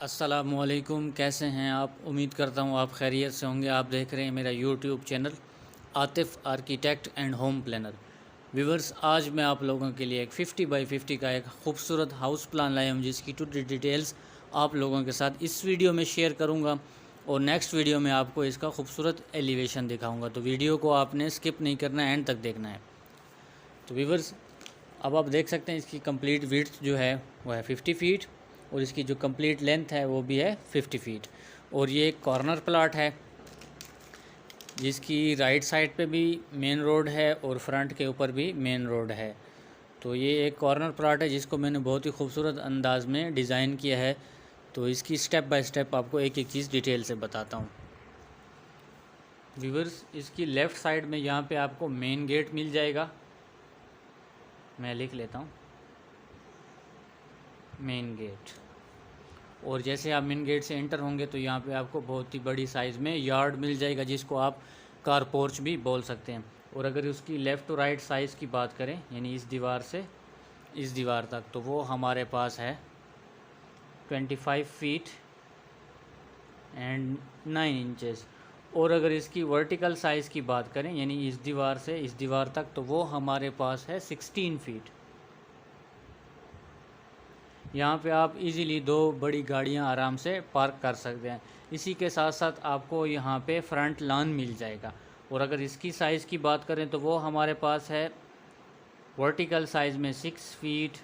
अस्सलामुअलैकुम, कैसे हैं आप। उम्मीद करता हूँ आप खैरियत से होंगे। आप देख रहे हैं मेरा YouTube channel Atif architect and home planner. Viewers, आज मैं आप लोगों के लिए एक 50 बाई 50 का एक खूबसूरत हाउस प्लान लाया हूँ, जिसकी टोटल डिटेल्स आप लोगों के साथ इस वीडियो में शेयर करूँगा और नेक्स्ट वीडियो में आपको इसका खूबसूरत एलिवेशन दिखाऊँगा। तो वीडियो को आपने स्किप नहीं करना है, एंड तक देखना है। तो व्यूवर्स, अब आप देख सकते हैं इसकी कंप्लीट विड्थ जो है वो है 50 फीट और इसकी जो कंप्लीट लेंथ है वो भी है 50 फीट। और ये एक कॉर्नर प्लाट है जिसकी राइट साइड पे भी मेन रोड है और फ्रंट के ऊपर भी मेन रोड है। तो ये एक कॉर्नर प्लाट है जिसको मैंने बहुत ही खूबसूरत अंदाज में डिज़ाइन किया है। तो इसकी स्टेप बाय स्टेप आपको एक एक चीज़ डिटेल से बताता हूँ। व्यूवर्स, इसकी लेफ़्ट साइड में यहाँ पे आपको मेन गेट मिल जाएगा। मैं लिख लेता हूँ मेन गेट। और जैसे आप मेन गेट से एंटर होंगे तो यहाँ पे आपको बहुत ही बड़ी साइज़ में यार्ड मिल जाएगा, जिसको आप कार पोर्च भी बोल सकते हैं। और अगर उसकी लेफ़्ट टू राइट साइज़ की बात करें, यानी इस दीवार से इस दीवार तक, तो वो हमारे पास है 25 फीट एंड 9 इंचेस। और अगर इसकी वर्टिकल साइज़ की बात करें, यानी इस दीवार से इस दीवार तक, तो वो हमारे पास है 16 फीट। यहाँ पे आप इजीली दो बड़ी गाड़ियाँ आराम से पार्क कर सकते हैं। इसी के साथ साथ आपको यहाँ पे फ्रंट लॉन मिल जाएगा। और अगर इसकी साइज़ की बात करें तो वो हमारे पास है वर्टिकल साइज़ में 6 फीट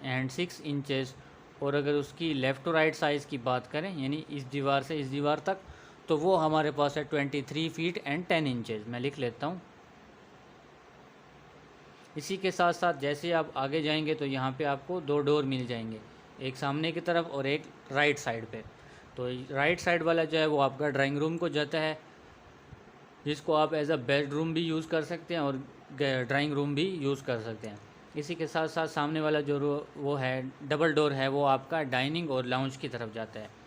एंड 6 इंचेस। और अगर उसकी लेफ़्ट टू राइट साइज़ की बात करें, यानी इस दीवार से इस दीवार तक, तो वो हमारे पास है 23 फीट एंड 10 इंचेस। मैं लिख लेता हूँ। इसी के साथ साथ जैसे आप आगे जाएंगे तो यहाँ पे आपको दो डोर मिल जाएंगे, एक सामने की तरफ और एक राइट साइड पे। तो राइट साइड वाला जो है वो आपका ड्राइंग रूम को जाता है, जिसको आप एज अ बेडरूम भी यूज़ कर सकते हैं और ड्राइंग रूम भी यूज़ कर सकते हैं। इसी के साथ साथ सामने वाला जो वो है डबल डोर है, वो आपका डाइनिंग और लाउंज की तरफ जाता है।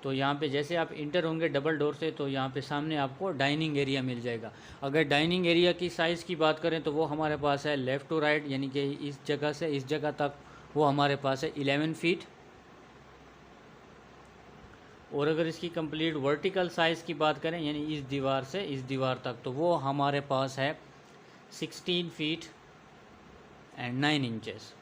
तो यहाँ पे जैसे आप इंटर होंगे डबल डोर से, तो यहाँ पे सामने आपको डाइनिंग एरिया मिल जाएगा। अगर डाइनिंग एरिया की साइज़ की बात करें तो वो हमारे पास है लेफ़्ट टू राइट, यानी कि इस जगह से इस जगह तक वो हमारे पास है 11 फीट। और अगर इसकी कंप्लीट वर्टिकल साइज़ की बात करें, यानी इस दीवार से इस दीवार तक, तो वो हमारे पास है 16 फीट एंड 9 इंचेस।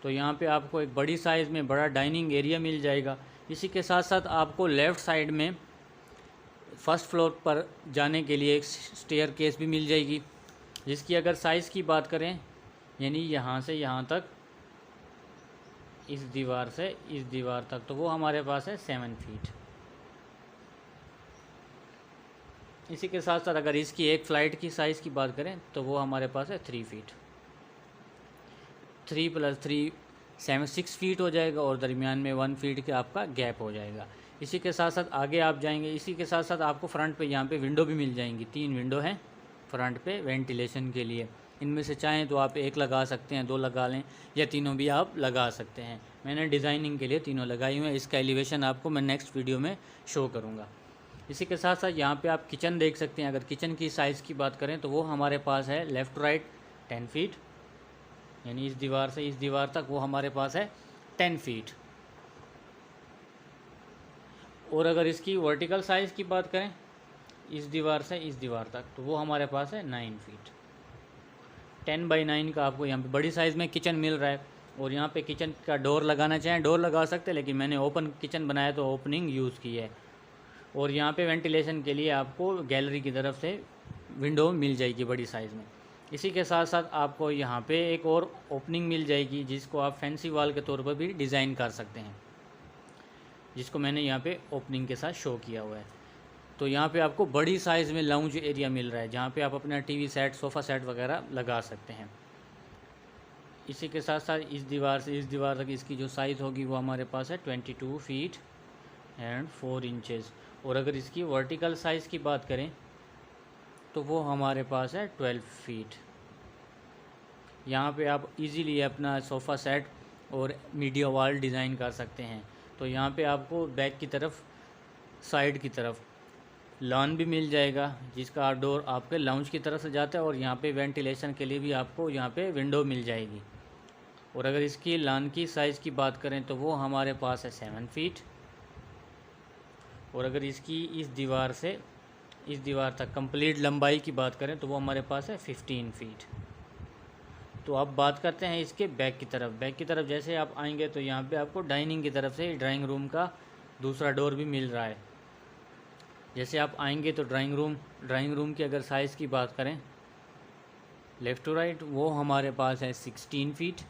तो यहाँ पे आपको एक बड़ी साइज़ में बड़ा डाइनिंग एरिया मिल जाएगा। इसी के साथ साथ आपको लेफ़्ट साइड में फर्स्ट फ्लोर पर जाने के लिए एक स्टेयर केस भी मिल जाएगी, जिसकी अगर साइज़ की बात करें, यानी यहाँ से यहाँ तक इस दीवार से इस दीवार तक, तो वो हमारे पास है 7 फीट। इसी के साथ साथ अगर इसकी एक फ़्लाइट की साइज़ की बात करें तो वो हमारे पास है 3 फीट। 3 + 3 6 फीट हो जाएगा और दरमियान में 1 फीट का आपका गैप हो जाएगा। इसी के साथ साथ आगे आप जाएंगे, इसी के साथ साथ आपको फ्रंट पे यहाँ पे विंडो भी मिल जाएंगी। 3 विंडो हैं फ्रंट पे वेंटिलेशन के लिए। इनमें से चाहें तो आप एक लगा सकते हैं, 2 लगा लें, या तीनों भी आप लगा सकते हैं। मैंने डिज़ाइनिंग के लिए तीनों लगाई हुई हैं। इसका एलिवेशन आपको मैं नेक्स्ट वीडियो में शो करूँगा। इसी के साथ साथ यहाँ पे आप किचन देख सकते हैं। अगर किचन की साइज़ की बात करें तो वो हमारे पास है लेफ़्ट टू राइट 10 फीट, यानी इस दीवार से इस दीवार तक वो हमारे पास है 10 फीट। और अगर इसकी वर्टिकल साइज़ की बात करें, इस दीवार से इस दीवार तक, तो वो हमारे पास है 9 फीट। 10 बाई 9 का आपको यहाँ पे बड़ी साइज़ में किचन मिल रहा है। और यहाँ पे किचन का डोर लगाना चाहें डोर लगा सकते हैं, लेकिन मैंने ओपन किचन बनाया तो ओपनिंग यूज़ की है। और यहाँ पे वेंटिलेशन के लिए आपको गैलरी की तरफ से विंडो मिल जाएगी बड़ी साइज़ में। इसी के साथ साथ आपको यहाँ पे एक और ओपनिंग मिल जाएगी, जिसको आप फैंसी वॉल के तौर पर भी डिज़ाइन कर सकते हैं, जिसको मैंने यहाँ पे ओपनिंग के साथ शो किया हुआ है। तो यहाँ पे आपको बड़ी साइज़ में लाउंज एरिया मिल रहा है, जहाँ पे आप अपना टीवी सेट, सोफ़ा सेट वगैरह लगा सकते हैं। इसी के साथ साथ इस दीवार से इस दीवार तक इसकी जो साइज़ होगी वो हमारे पास है 22 फीट एंड 4 इंचेस। और अगर इसकी वर्टिकल साइज़ की बात करें तो वो हमारे पास है 12 फीट। यहाँ पे आप इजीली अपना सोफ़ा सेट और मीडिया वॉल डिज़ाइन कर सकते हैं। तो यहाँ पे आपको बैक की तरफ, साइड की तरफ लॉन भी मिल जाएगा, जिसका डोर आपके लाउंज की तरफ से जाता है। और यहाँ पे वेंटिलेशन के लिए भी आपको यहाँ पे विंडो मिल जाएगी। और अगर इसकी लान की साइज़ की बात करें तो वो हमारे पास है 7 फीट। और अगर इसकी इस दीवार से इस दीवार तक कंप्लीट लंबाई की बात करें तो वो हमारे पास है 15 फीट। तो अब बात करते हैं इसके बैक की तरफ। बैक की तरफ जैसे आप आएंगे तो यहाँ पे आपको डाइनिंग की तरफ से ड्राइंग रूम का दूसरा डोर भी मिल रहा है। जैसे आप आएंगे तो ड्राइंग रूम की अगर साइज़ की बात करें लेफ़्ट टू राइट वो हमारे पास है 16 फीट।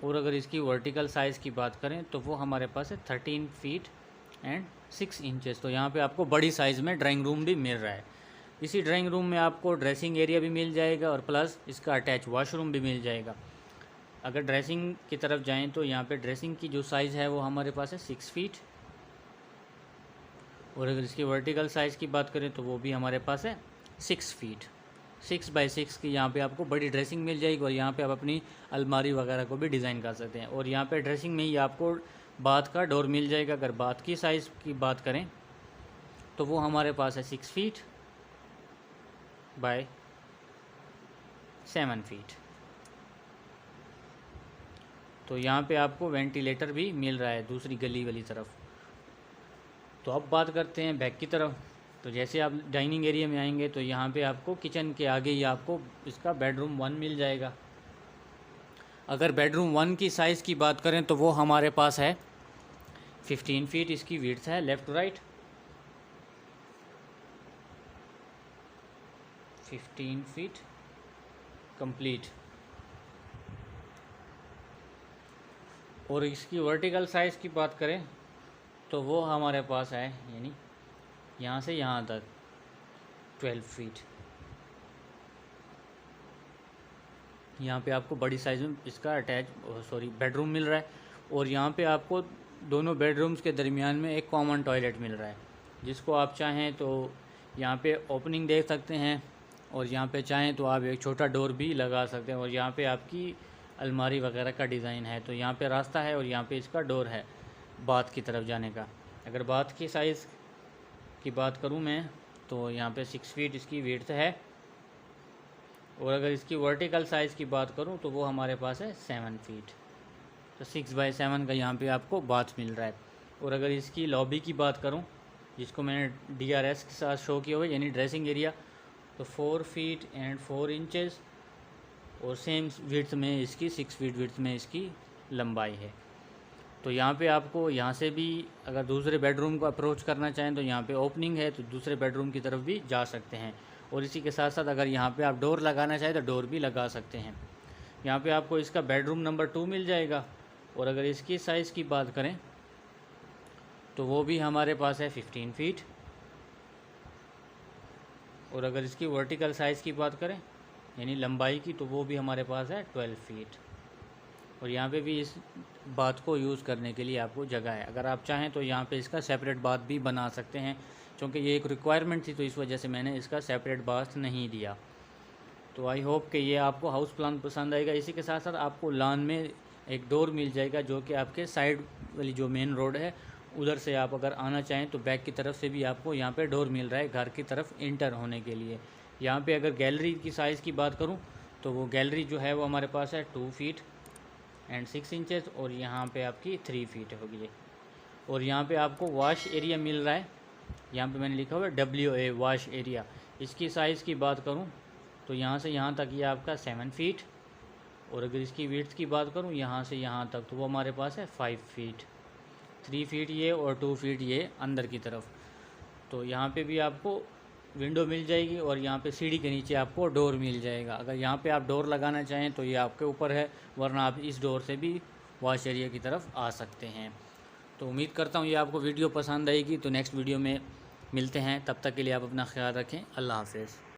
और अगर इसकी वर्टिकल साइज़ की बात करें तो वो हमारे पास है 13 फीट एंड 6 इंचेस। तो यहाँ पे आपको बड़ी साइज़ में ड्राइंग रूम भी मिल रहा है। इसी ड्राइंग रूम में आपको ड्रेसिंग एरिया भी मिल जाएगा और प्लस इसका अटैच वॉशरूम भी मिल जाएगा। अगर ड्रेसिंग की तरफ जाएं तो यहाँ पे ड्रेसिंग की जो साइज़ है वो हमारे पास है 6 फीट। और अगर इसकी वर्टिकल साइज़ की बात करें तो वो भी हमारे पास है 6 फीट। 6 बाई 6 की यहाँ पे आपको बड़ी ड्रेसिंग मिल जाएगी और यहाँ पे आप अपनी अलमारी वगैरह को भी डिज़ाइन कर सकते हैं। और यहाँ पे ड्रेसिंग में ही आपको बाथ का डोर मिल जाएगा। अगर बाथ की साइज़ की बात करें तो वो हमारे पास है 6 फीट बाय 7 फीट। तो यहाँ पे आपको वेंटिलेटर भी मिल रहा है दूसरी गली वाली तरफ। तो अब बात करते हैं बैक की तरफ। तो जैसे आप डाइनिंग एरिया में आएंगे तो यहाँ पे आपको किचन के आगे ही आपको इसका बेडरूम 1 मिल जाएगा। अगर बेडरूम 1 की साइज़ की बात करें तो वो हमारे पास है 15 फीट। इसकी विड्थ है left to right 15 feet complete. और इसकी वर्टिकल साइज़ की बात करें तो वो हमारे पास है यानी यहाँ से यहाँ तक 12 फीट। यहाँ पे आपको बड़ी साइज़ में इसका बेडरूम मिल रहा है। और यहाँ पे आपको दोनों बेडरूम्स के दरमियान में एक कॉमन टॉयलेट मिल रहा है, जिसको आप चाहें तो यहाँ पे ओपनिंग देख सकते हैं और यहाँ पे चाहें तो आप एक छोटा डोर भी लगा सकते हैं। और यहाँ पे आपकी अलमारी वगैरह का डिज़ाइन है। तो यहाँ पे रास्ता है और यहाँ पे इसका डोर है बाथ की तरफ जाने का। अगर बाथ की साइज़ की बात करूँ मैं तो यहाँ पे 6 फीट इसकी विड्थ है। और अगर इसकी वर्टिकल साइज़ की बात करूँ तो वो हमारे पास है 7 फीट। तो 6 बाई 7 का यहाँ पे आपको बाथ मिल रहा है। और अगर इसकी लॉबी की बात करूँ जिसको मैंने DRS के साथ शो किया हुआ है यानी ड्रेसिंग एरिया, तो 4 फीट एंड 4 इंचेस और सेम विड्थ में इसकी 6 फीट विड्थ में इसकी लंबाई है। तो यहाँ पे आपको यहाँ से भी अगर दूसरे बेडरूम को अप्रोच करना चाहें तो यहाँ पे ओपनिंग है, तो दूसरे बेडरूम की तरफ भी जा सकते हैं। और इसी के साथ साथ अगर यहाँ पे आप डोर लगाना चाहें तो डोर भी लगा सकते हैं। यहाँ पे आपको इसका बेडरूम नंबर 2 मिल जाएगा। और अगर इसकी साइज़ की बात करें तो वो भी हमारे पास है 15 फीट। और अगर इसकी वर्टिकल साइज़ की बात करें यानी लंबाई की तो वो भी हमारे पास है 12 फीट। और यहाँ पे भी इस बाथ को यूज़ करने के लिए आपको जगह है। अगर आप चाहें तो यहाँ पे इसका सेपरेट बाथ भी बना सकते हैं, क्योंकि ये एक रिक्वायरमेंट थी तो इस वजह से मैंने इसका सेपरेट बाथ नहीं दिया। तो आई होप कि ये आपको हाउस प्लान पसंद आएगा। इसी के साथ साथ आपको लॉन में एक डोर मिल जाएगा जो कि आपके साइड वाली जो मेन रोड है उधर से आप अगर आना चाहें तो बैक की तरफ से भी आपको यहाँ पे डोर मिल रहा है घर की तरफ इंटर होने के लिए। यहाँ पे अगर गैलरी की साइज़ की बात करूँ तो वो गैलरी जो है वो हमारे पास है 2 फीट एंड 6 इंचेस और यहाँ पे आपकी 3 फीट होगी। और यहाँ पे आपको वॉश एरिया मिल रहा है, यहाँ पे मैंने लिखा हुआ है WA वॉश एरिया। इसकी साइज़ की बात करूँ तो यहाँ से यहाँ तक ये आपका 7 फीट। और अगर इसकी विड्थ की बात करूँ यहाँ से यहाँ तक तो वो हमारे पास है 5 फीट। 3 फीट ये और 2 फीट ये अंदर की तरफ। तो यहाँ पे भी आपको विंडो मिल जाएगी और यहाँ पे सीढ़ी के नीचे आपको डोर मिल जाएगा। अगर यहाँ पे आप डोर लगाना चाहें तो ये आपके ऊपर है, वरना आप इस डोर से भी वॉश एरिया की तरफ आ सकते हैं। तो उम्मीद करता हूँ ये आपको वीडियो पसंद आएगी। तो नेक्स्ट वीडियो में मिलते हैं, तब तक के लिए आप अपना ख्याल रखें। अल्लाह हाफ़िज़।